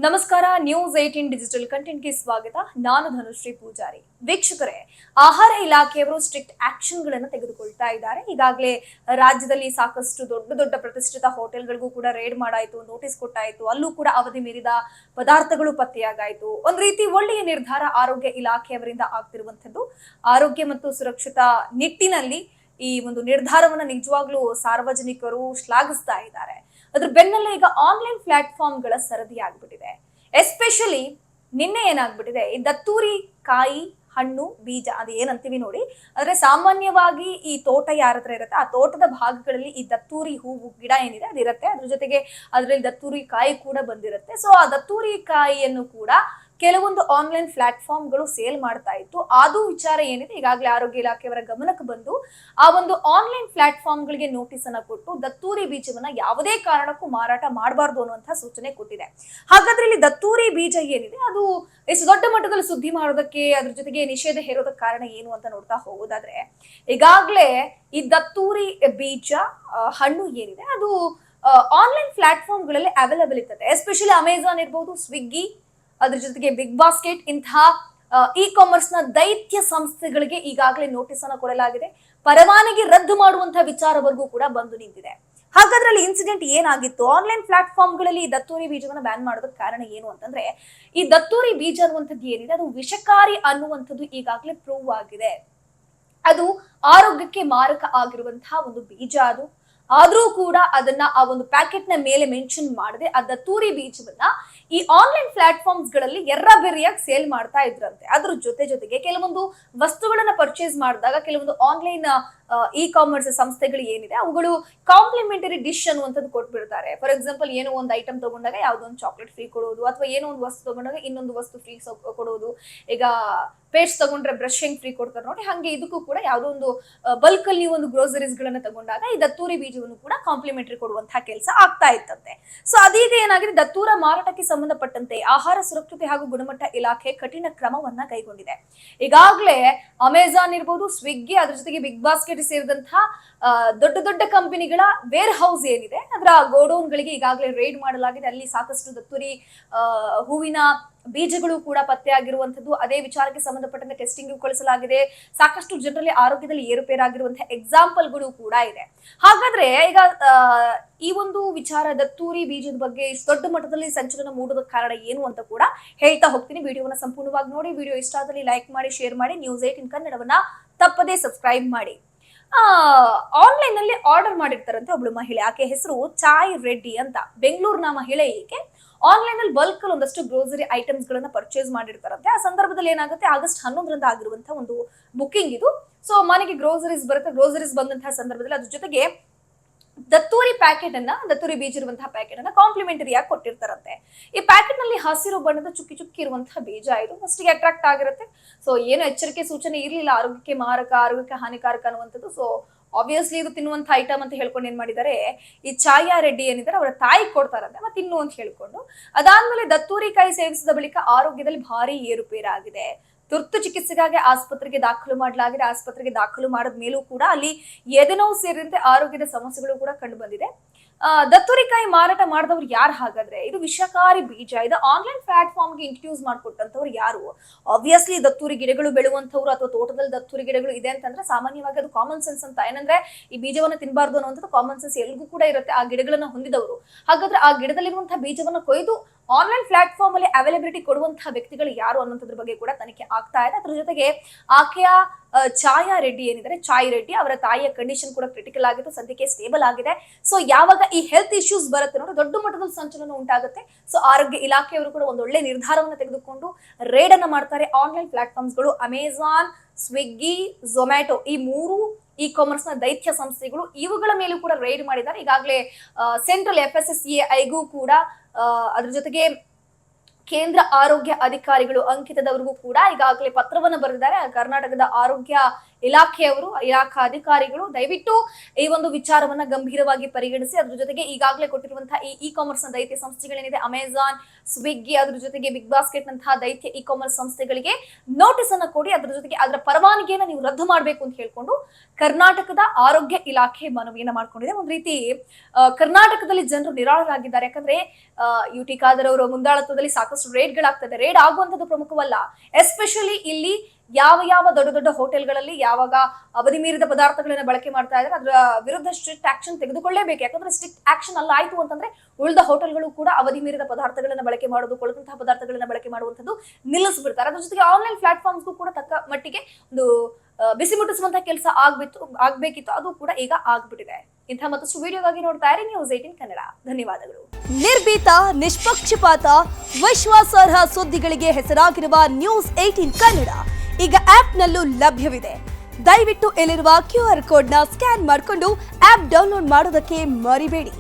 ನಮಸ್ಕಾರ. News 18 digital ಕಂಟೆಂಟ್ಗೆ ಸ್ವಾಗತ. ನಾನು ಧನುಶ್ರೀ ಪೂಜಾರಿ. ವೀಕ್ಷಕರೇ, ಆಹಾರ ಇಲಾಖೆಯವರು ಸ್ಟ್ರಿಕ್ಟ್ ಆಕ್ಷನ್ ಗಳನ್ನು ತೆಗೆದುಕೊಳ್ತಾ ಇದ್ದಾರೆ. ಈಗಾಗಲೇ ರಾಜ್ಯದಲ್ಲಿ ಸಾಕಷ್ಟು ದೊಡ್ಡ ದೊಡ್ಡ ಪ್ರತಿಷ್ಠಿತ ಹೋಟೆಲ್ಗಳಿಗೂ ಕೂಡ ರೇಡ್ ಮಾಡಾಯಿತು, ನೋಟಿಸ್ ಕೊಟ್ಟಾಯಿತು. ಅಲ್ಲೂ ಕೂಡ ಅವಧಿ ಮೀರಿದ ಪದಾರ್ಥಗಳು ಪತ್ತೆಯಾಗಾಯಿತು. ಒಂದ್ ರೀತಿ ಒಳ್ಳೆಯ ನಿರ್ಧಾರ ಆರೋಗ್ಯ ಇಲಾಖೆಯವರಿಂದ ಆಗ್ತಿರುವಂತದ್ದು. ಆರೋಗ್ಯ ಮತ್ತು ಸುರಕ್ಷತಾ ನಿಟ್ಟಿನಲ್ಲಿ ಈ ಒಂದು ನಿರ್ಧಾರವನ್ನ ನಿಜವಾಗ್ಲೂ ಸಾರ್ವಜನಿಕರು ಶ್ಲಾಘಿಸ್ತಾ ಇದ್ದಾರೆ. ಅದ್ರ ಬೆನ್ನಲ್ಲೇ ಈಗ ಆನ್ಲೈನ್ ಪ್ಲಾಟ್ಫಾರ್ಮ್ಗಳ ಸರದಿ ಆಗ್ಬಿಟ್ಟಿದೆ. ಎಸ್ಪೆಷಲಿ ನಿನ್ನೆ ಏನಾಗ್ಬಿಟ್ಟಿದೆ, ಈ ದತ್ತೂರಿ ಕಾಯಿ ಹಣ್ಣು ಬೀಜ ಅದು ಏನಂತೀವಿ ನೋಡಿ, ಆದ್ರೆ ಸಾಮಾನ್ಯವಾಗಿ ಈ ತೋಟ ಯಾರ ಹತ್ರ ಇರುತ್ತೆ ಆ ತೋಟದ ಭಾಗಗಳಲ್ಲಿ ಈ ದತ್ತೂರಿ ಹೂವು ಗಿಡ ಏನಿದೆ ಅದಿರುತ್ತೆ. ಅದ್ರ ಜೊತೆಗೆ ಅದ್ರಲ್ಲಿ ದತ್ತೂರಿ ಕಾಯಿ ಕೂಡ ಬಂದಿರುತ್ತೆ. ಸೊ ಆ ದತ್ತೂರಿ ಕಾಯಿಯನ್ನು ಕೂಡ ಕೆಲವೊಂದು ಆನ್ಲೈನ್ ಪ್ಲಾಟ್ಫಾರ್ಮ್ಗಳು ಸೇಲ್ ಮಾಡ್ತಾ ಇತ್ತು. ಅದು ವಿಚಾರ ಏನಿದೆ ಈಗಾಗಲೇ ಆರೋಗ್ಯ ಇಲಾಖೆಯವರ ಗಮನಕ್ಕೆ ಬಂದು ಆ ಒಂದು ಆನ್ಲೈನ್ ಪ್ಲಾಟ್ಫಾರ್ಮ್ಗಳಿಗೆ ನೋಟಿಸ್ ಅನ್ನ ಕೊಟ್ಟು ದತ್ತೂರಿ ಬೀಜವನ್ನ ಯಾವುದೇ ಕಾರಣಕ್ಕೂ ಮಾರಾಟ ಮಾಡಬಾರ್ದು ಅನ್ನುವಂತಹ ಸೂಚನೆ ಕೊಟ್ಟಿದೆ. ಹಾಗಾದ್ರೆ ಇಲ್ಲಿ ದತ್ತೂರಿ ಬೀಜ ಏನಿದೆ ಅದು ಎಷ್ಟು ದೊಡ್ಡ ಮಟ್ಟದಲ್ಲಿ ಸುದ್ದಿ ಮಾಡೋದಕ್ಕೆ, ಅದ್ರ ಜೊತೆಗೆ ನಿಷೇಧ ಹೇರೋದಕ್ಕೆ ಕಾರಣ ಏನು ಅಂತ ನೋಡ್ತಾ ಹೋಗೋದಾದ್ರೆ, ಈಗಾಗಲೇ ಈ ದತ್ತೂರಿ ಬೀಜ ಹಣ್ಣು ಏನಿದೆ ಅದು ಆನ್ಲೈನ್ ಪ್ಲಾಟ್ಫಾರ್ಮ್ಗಳಲ್ಲಿ ಅವೈಲೇಬಲ್ ಇರ್ತದೆ. ಎಸ್ಪೆಷಲಿ ಅಮೆಜಾನ್ ಇರ್ಬೋದು, ಸ್ವಿಗ್ಗಿ, ಅದ್ರ ಜೊತೆಗೆ ಬಿಗ್ ಬಾಸ್ಕೆಟ್ ಇಂತಹ ಇ ಕಾಮರ್ಸ್ ನ ದೈತ್ಯ ಸಂಸ್ಥೆಗಳಿಗೆ ಈಗಾಗಲೇ ನೋಟಿಸ್ ಅನ್ನು ಕೊಡಲಾಗಿದೆ. ಪರವಾನಗಿ ರದ್ದು ಮಾಡುವಂತಹ ವಿಚಾರವರೆಗೂ ಕೂಡ ಬಂದು ನಿಂತಿದೆ. ಹಾಗಾದ್ರೆ ಅಲ್ಲಿ ಇನ್ಸಿಡೆಂಟ್ ಏನಾಗಿತ್ತು? ಆನ್ಲೈನ್ ಪ್ಲಾಟ್ಫಾರ್ಮ್ಗಳಲ್ಲಿ ಈ ದತ್ತೂರಿ ಬೀಜವನ್ನ ಬ್ಯಾನ್ ಮಾಡೋದಕ್ಕೆ ಕಾರಣ ಏನು ಅಂತಂದ್ರೆ, ಈ ದತ್ತೂರಿ ಬೀಜ ಅನ್ನುವಂಥದ್ದು ಏನಿದೆ ಅದು ವಿಷಕಾರಿ ಅನ್ನುವಂಥದ್ದು ಈಗಾಗಲೇ ಪ್ರೂವ್ ಆಗಿದೆ. ಅದು ಆರೋಗ್ಯಕ್ಕೆ ಮಾರಕ ಆಗಿರುವಂತಹ ಒಂದು ಬೀಜ ಅದು. ಆದ್ರೂ ಕೂಡ ಅದನ್ನ ಆ ಒಂದು ಪ್ಯಾಕೆಟ್ ನ ಮೇಲೆ ಮೆನ್ಷನ್ ಮಾಡದೆ ಆ ದತ್ತೂರಿ ಬೀಜವನ್ನ ಈ ಆನ್ಲೈನ್ ಪ್ಲಾಟ್ಫಾರ್ಮ್ಸ್ ಗಳಲ್ಲಿ ಎರ್ರಬೆರ್ರಿಯಾಗಿ ಸೇಲ್ ಮಾಡ್ತಾ ಇದ್ರಂತೆ. ಅದ್ರ ಜೊತೆಗೆ ಕೆಲವೊಂದು ವಸ್ತುಗಳನ್ನ ಪರ್ಚೇಸ್ ಮಾಡಿದಾಗ ಕೆಲವೊಂದು ಆನ್ಲೈನ್ ಇ ಕಾಮರ್ಸ್ ಸಂಸ್ಥೆಗಳು ಏನಿದೆ ಅವುಗಳು ಕಾಂಪ್ಲಿಮೆಂಟರಿ ಡಿಶ್ ಅನ್ನುವಂಥದ್ದು ಕೊಟ್ಬಿಡ್ತಾರೆ. ಫಾರ್ ಎಕ್ಸಾಂಪಲ್, ಏನೋ ಒಂದು ಐಟಮ್ ತಗೊಂಡಾಗ ಯಾವುದೋ ಒಂದು ಚಾಕ್ಲೇಟ್ ಫ್ರೀ ಕೊಡೋದು, ಅಥವಾ ಏನೋ ಒಂದು ವಸ್ತು ತಗೊಂಡಾಗ ಇನ್ನೊಂದು ವಸ್ತು ಫ್ರೀ ಕೊಡೋದು. ಈಗ ಪೇಸ್ಟ್ ತಗೊಂಡ್ರೆ ಬ್ರಷಿಂಗ್ ಫ್ರೀ ಕೊಡ್ತಾರೆ ನೋಡಿ, ಹಂಗೆ ಇದಕ್ಕೂ ಕೂಡ ಯಾವುದೋ ಒಂದು ಬಲ್ಕ್ ಅಲ್ಲಿ ನೀವು ಒಂದು ಗ್ರೋಸರೀಸ್ ಗಳನ್ನ ತಗೊಂಡಾಗ ಈ ದತ್ತೂರಿ ಬೀಜವನ್ನು ಕೂಡ ಕಾಂಪ್ಲಿಮೆಂಟರಿ ಕೊಡುವಂತಹ ಕೆಲಸ ಆಗ್ತಾ ಇತ್ತಂತೆ. ಸೊ ಅದೀಗ ಏನಾಗಿದೆ, ದತ್ತೂರ ಮಾರಾಟಕ್ಕೆ ಸಂಬಂಧಪಟ್ಟಂತೆ ಆಹಾರ ಸುರಕ್ಷತೆ ಹಾಗೂ ಗುಣಮಟ್ಟ ಇಲಾಖೆ ಕಠಿಣ ಕ್ರಮವನ್ನ ಕೈಗೊಂಡಿದೆ. ಈಗಾಗಲೇ ಅಮೆಜಾನ್ ಇರ್ಬೋದು, ಸ್ವಿಗ್ಗಿ, ಅದ್ರ ಜೊತೆಗೆ ಬಿಗ್ ಬಾಸ್ಕೆಟ್ ಸೇರಿದಂತಹ ದೊಡ್ಡ ದೊಡ್ಡ ಕಂಪನಿಗಳ ವೇರ್ ಹೌಸ್ ಏನಿದೆ ಅದರ ಗೋಡೌನ್ ಗಳಿಗೆ ಈಗಾಗಲೇ ರೇಡ್ ಮಾಡಲಾಗಿದೆ. ಅಲ್ಲಿ ಸಾಕಷ್ಟು ದತ್ತೂರಿ ಹೂವಿನ ಬೀಜಗಳು ಕೂಡ ಪತ್ತೆ ಆಗಿರುವಂತದ್ದು. ಅದೇ ವಿಚಾರಕ್ಕೆ ಸಂಬಂಧಪಟ್ಟಂತೆ ಟೆಸ್ಟಿಂಗ್ ಕಳಿಸಲಾಗಿದೆ. ಸಾಕಷ್ಟು ಜನರಲ್ಲಿ ಆರೋಗ್ಯದಲ್ಲಿ ಏರುಪೇರಾಗಿರುವಂತಹ ಎಕ್ಸಾಂಪಲ್ಗಳು ಕೂಡ ಇದೆ. ಹಾಗಾದ್ರೆ ಈಗ ಈ ಒಂದು ವಿಚಾರ ದತ್ತೂರಿ ಬೀಜದ ಬಗ್ಗೆ ಇಷ್ಟು ದೊಡ್ಡ ಮಟ್ಟದಲ್ಲಿ ಸಂಚಲನ ಮೂಡೋದಕ್ಕೆ ಕಾರಣ ಏನು ಅಂತ ಕೂಡ ಹೇಳ್ತಾ ಹೋಗ್ತೀನಿ. ವಿಡಿಯೋವನ್ನ ಸಂಪೂರ್ಣವಾಗಿ ನೋಡಿ. ವಿಡಿಯೋ ಇಷ್ಟ ಆದಲ್ಲಿ ಲೈಕ್ ಮಾಡಿ, ಶೇರ್ ಮಾಡಿ. ನ್ಯೂಸ್ 18 ಕನ್ನಡವನ್ನ ತಪ್ಪದೇ ಸಬ್ಸ್ಕ್ರೈಬ್ ಮಾಡಿ. ಆನ್ಲೈನ್ ನಲ್ಲಿ ಆರ್ಡರ್ ಮಾಡಿರ್ತಾರಂತೆ ಒಬ್ಳು ಮಹಿಳೆ. ಆಕೆ ಹೆಸರು ಚಾಯ್ ರೆಡ್ಡಿ ಅಂತ. ಬೆಂಗಳೂರಿನ ಮಹಿಳೆ. ಈಕೆ ಆನ್ಲೈನ್ ಅಲ್ಲಿ ಬಲ್ಕ್ ಅಲ್ಲಿ ಒಂದಷ್ಟು ಗ್ರೋಸರಿ ಐಟಮ್ಸ್ ಗಳನ್ನ ಪರ್ಚೇಸ್ ಮಾಡಿರ್ತಾರಂತೆ. ಆ ಸಂದರ್ಭದಲ್ಲಿ ಏನಾಗುತ್ತೆ, ಆಗಸ್ಟ್ 11ರಂದು ಆಗಿರುವಂತಹ ಒಂದು ಬುಕಿಂಗ್ ಇದು. ಸೊ ಮನೆಗೆ ಗ್ರೋಸರೀಸ್ ಬರುತ್ತೆ. ಗ್ರೋಸರೀಸ್ ಬಂದಂತಹ ಸಂದರ್ಭದಲ್ಲಿ ಅದ್ರ ಜೊತೆಗೆ ದತ್ತೂರಿ ಪ್ಯಾಕೆಟ್ ಅನ್ನ, ದತ್ತೂರಿ ಬೀಜ ಇರುವಂತಹ ಪ್ಯಾಕೆಟ್ ಅನ್ನ ಕಾಂಪ್ಲಿಮೆಂಟರಿ ಆಗಿ ಕೊಟ್ಟಿರ್ತಾರಂತೆ. ಈ ಪ್ಯಾಕೆಟ್ ನಲ್ಲಿ ಹಸಿರು ಬಣ್ಣದ ಚುಕ್ಕಿ ಚುಕ್ಕಿ ಇರುವಂತಹ ಬೀಜ ಇದು ಫಸ್ಟ್ ಗೆ ಅಟ್ರಾಕ್ಟ್ ಆಗಿರುತ್ತೆ. ಸೊ ಏನು ಎಚ್ಚರಿಕೆ ಸೂಚನೆ ಇರ್ಲಿಲ್ಲ, ಆರೋಗ್ಯಕ್ಕೆ ಮಾರಕ, ಆರೋಗ್ಯಕ್ಕೆ ಹಾನಿಕಾರಕ ಅನ್ನುವಂಥದ್ದು. ಸೊ ಆಬ್ವಿಯಸ್ಲಿ ಇದು ತಿನ್ನುವಂತ ಐಟಮ್ ಅಂತ ಹೇಳ್ಕೊಂಡು ಏನ್ ಮಾಡಿದ್ದಾರೆ, ಈ ಛಾಯಾ ರೆಡ್ಡಿ ಏನಿದ್ದಾರೆ ಅವರ ತಾಯಿ ಕೊಡ್ತಾರಂತೆ ಮತ್ತೆ ತಿನ್ನು ಅಂತ ಹೇಳ್ಕೊಂಡು. ಅದಾದ್ಮೇಲೆ ದತ್ತೂರಿ ಕಾಯಿ ಸೇವಿಸಿದ ಬಳಿಕ ಆರೋಗ್ಯದಲ್ಲಿ ಭಾರಿ ಏರುಪೇರಾಗಿದೆ. ತುರ್ತು ಚಿಕಿತ್ಸೆಗಾಗಿ ಆಸ್ಪತ್ರೆಗೆ ದಾಖಲು ಮಾಡಲಾಗಿದೆ. ಆಸ್ಪತ್ರೆಗೆ ದಾಖಲು ಮಾಡಿದ ಮೇಲೂ ಕೂಡ ಅಲ್ಲಿ ಎದೆನೋವು ಸೇರಿದಂತೆ ಆರೋಗ್ಯದ ಸಮಸ್ಯೆಗಳು ಕೂಡ ಕಂಡು ಬಂದಿದೆ. ದತ್ತೂರಿ ಕಾಯಿ ಮಾರಾಟ ಮಾಡಿದವ್ರು ಯಾರು? ಹಾಗಾದ್ರೆ ಇದು ವಿಷಕಾರಿ ಬೀಜ. ಇದು ಆನ್ಲೈನ್ ಪ್ಲಾಟ್ಫಾರ್ಮ್ ಗೆ ಇಂಟ್ರೊಡ್ಯೂಸ್ ಮಾಡ್ಕೊಟ್ಟಂತವ್ರು ಯಾರು? ಆಬ್ವಿಯಸ್ಲಿ ದತ್ತೂರಿ ಗಿಡಗಳು ಬೆಳುವಂತವ್ರು ಅಥವಾ ತೋಟದಲ್ಲಿ ದತ್ತೂರಿ ಗಿಡಗಳು ಇದೆ ಅಂತಂದ್ರೆ ಸಾಮಾನ್ಯವಾಗಿ ಅದು ಕಾಮನ್ ಸೆನ್ಸ್ ಅಂತ. ಏನಂದ್ರೆ ಈ ಬೀಜವನ್ನ ತಿನ್ನಬಾರ್ದು ಅನ್ನುವಂಥದ್ದು ಕಾಮನ್ ಸೆನ್ಸ್ ಎಲ್ರಿಗೂ ಕೂಡ ಇರುತ್ತೆ, ಆ ಗಿಡಗಳನ್ನ ಹೊಂದಿದವರು. ಹಾಗಾದ್ರೆ ಆ ಗಿಡದಲ್ಲಿರುವಂತಹ ಬೀಜವನ್ನ ಕೊಯ್ದು ಆನ್ಲೈನ್ ಪ್ಲಾಟ್ಫಾರ್ಮ್ ಅಲ್ಲಿ ಅವೈಲಬಿಲಿಟಿ ಕೊಡುವಂತಹ ವ್ಯಕ್ತಿಗಳು ಯಾರು ಅನ್ನೋದ್ರ ಬಗ್ಗೆ ಕೂಡ ತನಿಖೆ ಆಗ್ತಾ ಇದೆ. ಅದ್ರ ಜೊತೆಗೆ ಆಕೆಯ ಛಾಯಾ ರೆಡ್ಡಿ ಏನಿದ್ದಾರೆ, ಚಾಯ್ ರೆಡ್ಡಿ ಅವರ ತಾಯಿಯ ಕಂಡೀಷನ್ ಕೂಡ ಕ್ರಿಟಿಕಲ್ ಆಗಿತ್ತು, ಸದ್ಯಕ್ಕೆ ಸ್ಟೇಬಲ್ ಆಗಿದೆ. ಸೊ ಯಾವಾಗ ಈ ಹೆಲ್ತ್ ಇಶ್ಯೂಸ್ ಬರುತ್ತೆ ನೋಡಿ, ದೊಡ್ಡ ಮಟ್ಟದಲ್ಲಿ ಸಂಚಲನ ಉಂಟಾಗುತ್ತೆ. ಸೊ ಆರೋಗ್ಯ ಇಲಾಖೆಯವರು ಕೂಡ ಒಂದು ಒಳ್ಳೆ ನಿರ್ಧಾರವನ್ನು ತೆಗೆದುಕೊಂಡು ರೇಡ್ ಅನ್ನ ಮಾಡ್ತಾರೆ. ಆನ್ಲೈನ್ ಪ್ಲಾಟ್ಫಾರ್ಮ್ಸ್ ಗಳು ಅಮೆಜಾನ್, ಸ್ವಿಗ್ಗಿ, ಝೊಮ್ಯಾಟೊ ಈ ಮೂರು ಇ ಕಾಮರ್ಸ್ ನ ದೈತ್ಯ ಸಂಸ್ಥೆಗಳು, ಇವುಗಳ ಮೇಲೂ ಕೂಡ ರೇಡ್ ಮಾಡಿದ್ದಾರೆ. ಈಗಾಗಲೇ ಸೆಂಟ್ರಲ್ FSSAIಗೂ ಕೂಡ ಅದ್ರ ಜೊತೆಗೆ ಕೇಂದ್ರ ಆರೋಗ್ಯ ಅಧಿಕಾರಿಗಳು ಅಂಕಿತದವರೆಗೂ ಕೂಡ ಈಗಾಗಲೇ ಪತ್ರವನ್ನು ಬರೆದಿದ್ದಾರೆ. ಕರ್ನಾಟಕದ ಆರೋಗ್ಯ ಇಲಾಖೆಯವರು, ಇಲಾಖಾ ಅಧಿಕಾರಿಗಳು ದಯವಿಟ್ಟು ಈ ಒಂದು ವಿಚಾರವನ್ನ ಗಂಭೀರವಾಗಿ ಪರಿಗಣಿಸಿ ಅದ್ರ ಜೊತೆಗೆ ಈಗಾಗಲೇ ಕೊಟ್ಟಿರುವಂತಹ ಈ ಕಾಮರ್ಸ್ ನ ದೈತ್ಯ ಸಂಸ್ಥೆಗಳೇನಿದೆ ಅಮೆಜಾನ್, ಸ್ವಿಗ್ಗಿ, ಅದ್ರ ಜೊತೆಗೆ ಬಿಗ್ ಬಾಸ್ಕೆಟ್ ನಂತಹ ದೈತ್ಯ ಇ ಕಾಮರ್ಸ್ ಸಂಸ್ಥೆಗಳಿಗೆ ನೋಟಿಸ್ ಅನ್ನ ಕೊಡಿ, ಅದ್ರ ಜೊತೆಗೆ ಅದರ ಪರವಾನಗಿಯನ್ನ ನೀವು ರದ್ದು ಮಾಡಬೇಕು ಅಂತ ಹೇಳ್ಕೊಂಡು ಕರ್ನಾಟಕದ ಆರೋಗ್ಯ ಇಲಾಖೆ ಮನವಿಯನ್ನ ಮಾಡ್ಕೊಂಡಿದೆ. ಒಂದ್ ರೀತಿ ಕರ್ನಾಟಕದಲ್ಲಿ ಜನರು ನಿರಾಳರಾಗಿದ್ದಾರೆ. ಯಾಕಂದ್ರೆ ಯುಟಿ ಖಾದರ್ ಅವರ ಮುಂದಾಳತ್ವದಲ್ಲಿ ಸಾಕಷ್ಟು ರೇಡ್ಗಳಾಗ್ತದೆ. ರೇಡ್ ಆಗುವಂತದ್ದು ಪ್ರಮುಖವಲ್ಲ, ಎಸ್ಪೆಷಲಿ ಇಲ್ಲಿ ಯಾವ ದೊಡ್ಡ ದೊಡ್ಡ ಹೋಟೆಲ್ಗಳಲ್ಲಿ ಯಾವಾಗ ಅವಧಿ ಮೀರಿದ ಪದಾರ್ಥಗಳನ್ನ ಬಳಕೆ ಮಾಡ್ತಾ ಇದ್ದಾರೆ ಅದರ ವಿರುದ್ಧ ಸ್ಟ್ರಿಕ್ಟ್ ಆಕ್ಷನ್ ತೆಗೆದುಕೊಳ್ಳೇಬೇಕು. ಯಾಕಂದ್ರೆ ಸ್ಟ್ರಿಕ್ಟ್ ಆಕ್ಷನ್ ಅಲ್ಲ ಆಯ್ತು ಅಂತಂದ್ರೆ ಉಳಿದ ಹೋಟೆಲ್ಗಳು ಕೂಡ ಅವಧಿ ಮೀರಿದ ಪದಾರ್ಥಗಳನ್ನ ಬಳಕೆ ಮಾಡೋದು, ಕೊಳೆತಂತಹ ಪದಾರ್ಥಗಳನ್ನ ಬಳಕೆ ಮಾಡುವಂತದ್ದು ನಿಲ್ಲಿಸ್ಬಿಡ್ತಾರೆ. ಅದ್ರ ಜೊತೆಗೆ ಆನ್ಲೈನ್ ಪ್ಲಾಟ್ಫಾರ್ಮ್ಸ್ಗೂ ಕೂಡ ತಕ್ಕ ಮಟ್ಟಿಗೆ ಒಂದು ಬಿಸಿ ಮುಟ್ಟಿಸುವಂತಹ ಕೆಲಸ ಆಗ್ಬೇಕಿತ್ತು, ಅದು ಕೂಡ ಈಗ ಆಗ್ಬಿಟ್ಟಿದೆ. ಇಂಥ ಮತ್ತಷ್ಟು ವಿಡಿಯೋಗಾಗಿ ನೋಡ್ತಾ ಇರಿ News18 ಕನ್ನಡ. ಧನ್ಯವಾದಗಳು. ನಿರ್ಭೀತ, ನಿಷ್ಪಕ್ಷಪಾತ, ವಿಶ್ವಾಸಾರ್ಹ ಸುದ್ದಿಗಳಿಗೆ ಹೆಸರಾಗಿರುವ News18 ಕನ್ನಡ ಈಗ ಆಪ್ನಲ್ಲೂ ಲಭ್ಯವಿದೆ. ದಯವಿಟ್ಟು ಇಲ್ಲಿರುವ QR ಕೋಡ್ನ ಸ್ಕ್ಯಾನ್ ಮಾಡಿಕೊಂಡು ಆಪ್ ಡೌನ್ಲೋಡ್ ಮಾಡೋದಕ್ಕೆ ಮರಿಬೇಡಿ.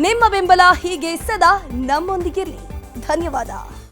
ನಿಮ್ಮ ಬೆಂಬಲ ಹೀಗೆ ಸದಾ ನಮ್ಮೊಂದಿಗಿರಲಿ. ಧನ್ಯವಾದ.